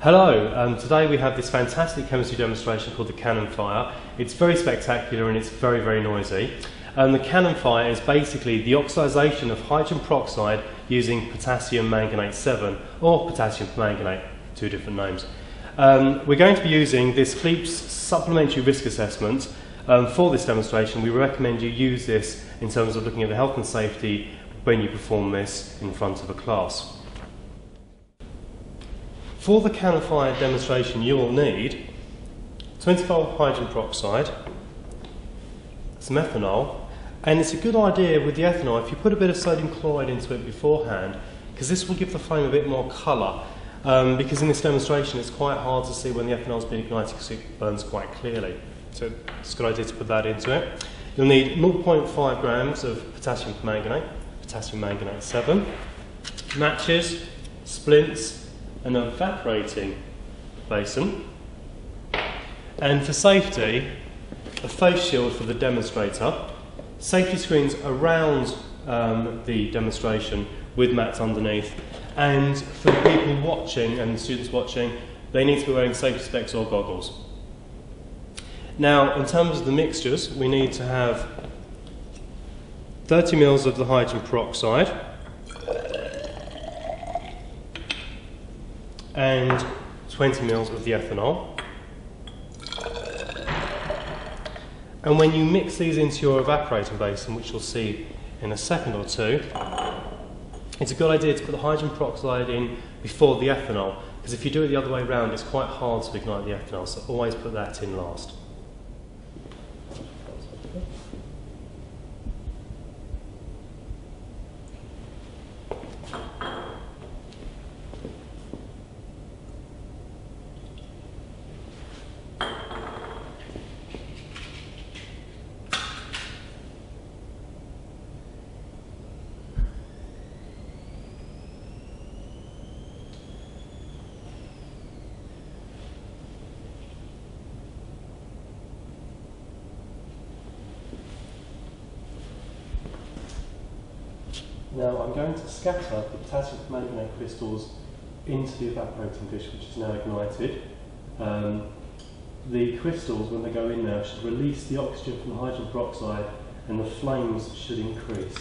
Hello, today we have this fantastic chemistry demonstration called the cannon fire. It's very spectacular and it's very, very noisy. The cannon fire is basically the oxidation of hydrogen peroxide using potassium manganate 7 or potassium permanganate, two different names. We're going to be using this Cleeps supplementary risk assessment for this demonstration. We recommend you use this in terms of looking at the health and safety when you perform this in front of a class. For the cannon fire demonstration you will need 20-volt hydrogen peroxide, some ethanol, and it's a good idea with the ethanol if you put a bit of sodium chloride into it beforehand, because this will give the flame a bit more colour, because in this demonstration it's quite hard to see when the ethanol has been ignited because it burns quite clearly. So it's a good idea to put that into it. You'll need 0.5 grams of potassium manganate 7, matches, splints, an evaporating basin, and for safety, a face shield for the demonstrator, safety screens around the demonstration with mats underneath, and for the people watching and the students watching, they need to be wearing safety specs or goggles. Now, in terms of the mixtures, we need to have 30 ml of the hydrogen peroxide and 20 ml of the ethanol. And when you mix these into your evaporating basin, which you'll see in a second or two, it's a good idea to put the hydrogen peroxide in before the ethanol, because if you do it the other way around, it's quite hard to ignite the ethanol, so always put that in last. Now I'm going to scatter the potassium permanganate crystals into the evaporating dish, which is now ignited. The crystals, when they go in there, should release the oxygen from the hydrogen peroxide and the flames should increase.